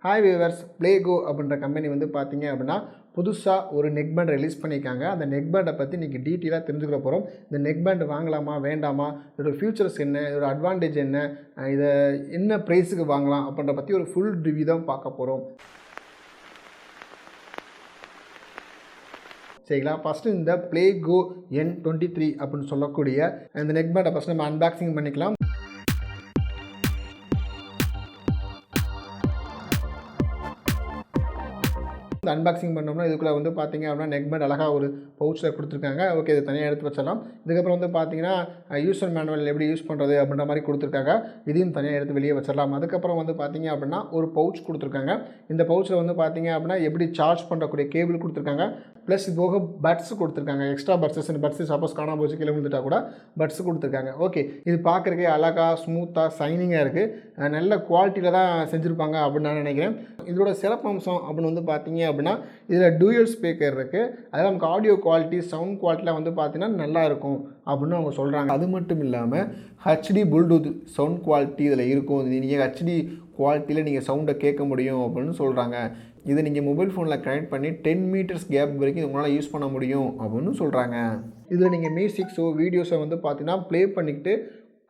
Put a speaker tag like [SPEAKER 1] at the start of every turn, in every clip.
[SPEAKER 1] Hi viewers, PLAYGO அப்படின்ற company வந்து பார்த்தீங்க அப்படின்னா புதுசாக ஒரு நெக்பேண்ட் ரிலீஸ் பண்ணியிருக்காங்க. அந்த நெக்பேண்டை பற்றி இன்றைக்கி டீட்டெயிலாக தெரிஞ்சுக்கிற போகிறோம். இந்த நெக்பேண்ட் வாங்கலாமா வேண்டாமா, இதோட ஃபியூச்சர்ஸ் என்ன, இதோட அட்வான்டேஜ் என்ன, இதை என்ன ப்ரைஸுக்கு வாங்கலாம் அப்படின்ற பற்றி ஒரு ஃபுல் ரிவ்யூ தான் பார்க்க போகிறோம். சரிங்களா? ஃபஸ்ட்டு இந்த PLAYGO N23 அப்படின்னு சொல்லக்கூடிய இந்த நெக்பேண்டை ஃபஸ்ட்டு நம்ம அன்பாக்சிங் பண்ணிக்கலாம். அன்பாக்சிங் பண்ணோம்னா இதுக்குள்ளே வந்து பார்த்தீங்க அப்படின்னா நெக்பேண்ட் அழகாக ஒரு பவுச்சில் கொடுத்துருக்காங்க. ஓகே, இது தனியாக எடுத்து வச்சிடலாம். இதுக்கப்புறம் வந்து பார்த்தீங்கன்னா யூசர் மேனுவல் எப்படி யூஸ் பண்ணுறது அப்படின்ற மாதிரி கொடுத்துருக்காங்க. இதையும் தனியாக எடுத்து வெளியே வச்சிடலாம். அதுக்கப்புறம் வந்து பார்த்தீங்க அப்படின்னா ஒரு பவுச் கொடுத்துருக்காங்க. இந்த பவுச்சில் வந்து பார்த்தீங்க அப்படின்னா எப்படி சார்ஜ் பண்ணுறக்கூடிய கேபிள் கொடுத்துருக்காங்க. ப்ளஸ் இது போக பட்ஸ் கொடுத்துருக்காங்க. எக்ஸ்ட்ரா பட்ஸ் சப்போஸ் காணாமல் போச்சு கீழே விழுந்துட்டா கூட பட்ஸ் கொடுத்துருக்காங்க. ஓகே, இது பார்க்குறக்கே அழகாக ஸ்மூத்தாக சைனிங்காக இருக்குது. நல்ல குவாலிட்டியில் தான் செஞ்சுருப்பாங்க அப்படின்னு நான் நினைக்கிறேன். இதோட சிறப்பம்சம் அப்படின்னு வந்து பார்த்தீங்க அப்படின்னா இதில் டூயல் ஸ்பீக்கர் இருக்குது. அதில் நமக்கு ஆடியோ குவாலிட்டி, சவுண்ட் குவாலிட்டிலாம் வந்து பார்த்தீங்கன்னா நல்லாயிருக்கும் அப்படின்னு அவங்க சொல்கிறாங்க. அது மட்டும் இல்லாமல் HD ப்ளூடூத் சவுண்ட் குவாலிட்டி இதில் இருக்கும். நீங்கள் HD குவாலிட்டியில் நீங்கள் சவுண்டை கேட்க முடியும் அப்படின்னு சொல்கிறாங்க. இதை நீங்கள் மொபைல் ஃபோனில் கனெக்ட் பண்ணி 10 மீட்டர்ஸ் கேப் வரைக்கும் உங்களால் யூஸ் பண்ண முடியும் அப்படின்னு சொல்கிறாங்க. இதில் நீங்கள் மியூசிக்ஸோ வீடியோஸை வந்து பார்த்தீங்கன்னா ப்ளே பண்ணிக்கிட்டு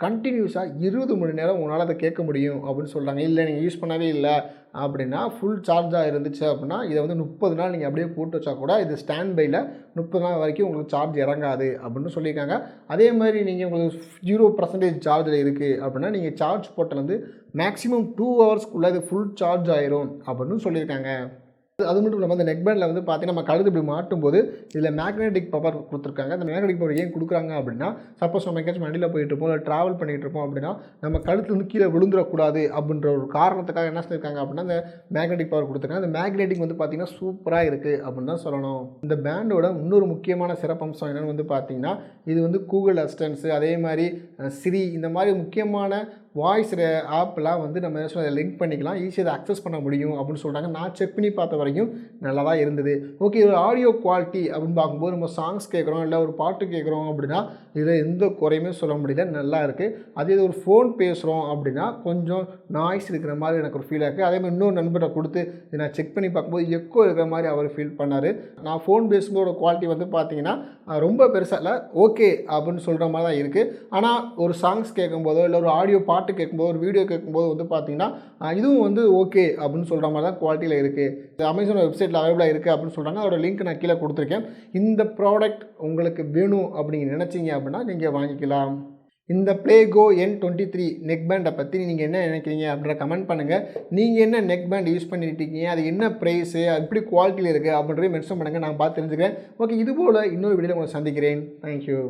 [SPEAKER 1] கண்டினியூஸாக 20 மணி நேரம் உங்களால் அதை கேட்க முடியும் அப்படின்னு சொல்கிறாங்க. இல்லை நீங்கள் யூஸ் பண்ணவே இல்லை அப்படின்னா ஃபுல் சார்ஜாக இருந்துச்சு அப்படின்னா இதை வந்து 30 நாள் நீங்கள் அப்படியே போட்டு வச்சா கூட இது ஸ்டாண்ட் பையில் 30 நாள் வரைக்கும் உங்களுக்கு சார்ஜ் இறங்காது அப்படின்னு சொல்லியிருக்காங்க. அதே மாதிரி நீங்கள் உங்களுக்கு 0% சார்ஜில் இருக்குது அப்படின்னா நீங்கள் சார்ஜ் போட்டல் வந்து மேக்ஸிமம் 2 ஹவர்ஸ்க்குள்ளே இது ஃபுல் சார்ஜ் ஆயிரும் அப்படின்னு சொல்லியிருக்காங்க. அது மட்டும் இல்லாமல் இந்த நெக்பேண்டில் வந்து பார்த்தீங்கன்னா நம்ம கழுத்து இப்படி மாட்டும்போது இதில் மேக்னெட்டிக் பவர் கொடுத்துருக்காங்க. அந்த மேக்னெட்டிக் பவர் ஏன் கொடுக்குறாங்க அப்படின்னா சப்போஸ் நம்ம எங்கேயாச்சும் வண்டியில் போயிட்டு இருப்போம், இல்லை ட்ராவல் பண்ணிகிட்டு இருப்போம் அப்படின்னா நம்ம கழுத்து வந்து கீழே விழுந்துடக்கூடாது அப்படின்ற ஒரு காரணத்துக்காக என்ன சொல்லியிருக்காங்க அப்படின்னா இந்த மேக்னெட்டிக் பவர் கொடுத்துருக்காங்க. அந்த மேக்னெட்டிக் வந்து பார்த்தீங்கன்னா சூப்பராக இருக்குது அப்படின்னு தான் சொல்லணும். இந்த பேண்டோட இன்னொரு முக்கியமான சிறப்பம்சம் என்னென்னு வந்து பார்த்தீங்கன்னா இது வந்து கூகுள் அசிஸ்டன்ஸு, அதே மாதிரி சிரி, இந்த மாதிரி முக்கியமான வாய்ஸ் ஆப்லாம் வந்து நம்ம அதை லிங்க் பண்ணிக்கலாம், ஈஸியாக அதை அக்சஸ் பண்ண முடியும் அப்படின்னு சொல்கிறாங்க. நான் செக் பண்ணி பார்த்த வரைக்கும் நல்லா தான் இருந்தது. ஓகே, ஒரு ஆடியோ குவாலிட்டி அப்படின்னு பார்க்கும்போது நம்ம சாங்ஸ் கேட்குறோம், இல்லை ஒரு பாட்டு கேட்குறோம் அப்படின்னா இதில் எந்த குறையுமே சொல்ல முடியல, நல்லா இருக்குது. அதே இது ஒரு ஃபோன் பேசுகிறோம் அப்படின்னா கொஞ்சம் நாய்ஸ் இருக்கிற மாதிரி எனக்கு ஒரு ஃபீல் இருக்குது. அதே மாதிரி இன்னொரு நண்பரை கொடுத்து இதை நான் செக் பண்ணி பார்க்கும்போது எக்கோ இருக்கிற மாதிரி அவர் ஃபீல் பண்ணார். நான் ஃபோன் பேசும்போது குவாலிட்டி வந்து பார்த்தீங்கன்னா ரொம்ப பெருசாக இல்லை, ஓகே அப்படின்னு சொல்கிற மாதிரி தான் இருக்குது. ஆனால் ஒரு சாங்ஸ் கேட்கும்போதோ இல்லை ஒரு ஆடியோ பாட்டு கேட்கும்போது, ஒரு வீடியோ கேட்கும்போது வந்து பார்த்தீங்கன்னா இதுவும் வந்து ஓகே அப்படின்னு சொல்கிற மாதிரி தான் குவாலிட்டியில் இருக்குது. அமேசான் வெப்சைட்டில் அவைலபிளாக இருக்குது அப்படின்னு சொல்கிறாங்க. அதோட லிங்க் நான் கீழே கொடுத்துருக்கேன். இந்த ப்ராடக்ட் உங்களுக்கு வேணும் அப்படின்னு நினச்சிங்க அப்படின்னா நீங்கள் வாங்கிக்கலாம். இந்த PLAYGO N23 நெக்பேண்டை பற்றி நீங்கள் என்ன நினைக்கிறீங்க அப்படின்ற கமெண்ட் பண்ணுங்கள். நீங்கள் என்ன நெக்பேண்ட் யூஸ் பண்ணிட்டீங்க, அது என்ன ப்ரைஸு, எப்படி குவாலிட்டியில் இருக்குது அப்படின்றத மென்ஷன் பண்ணுங்கள், நான் பார்த்து தெரிஞ்சுக்கிறேன். ஓகே, இதுபோல் இன்னொரு வீடியோவில் உங்களை சந்திக்கிறேன். தேங்க்யூ.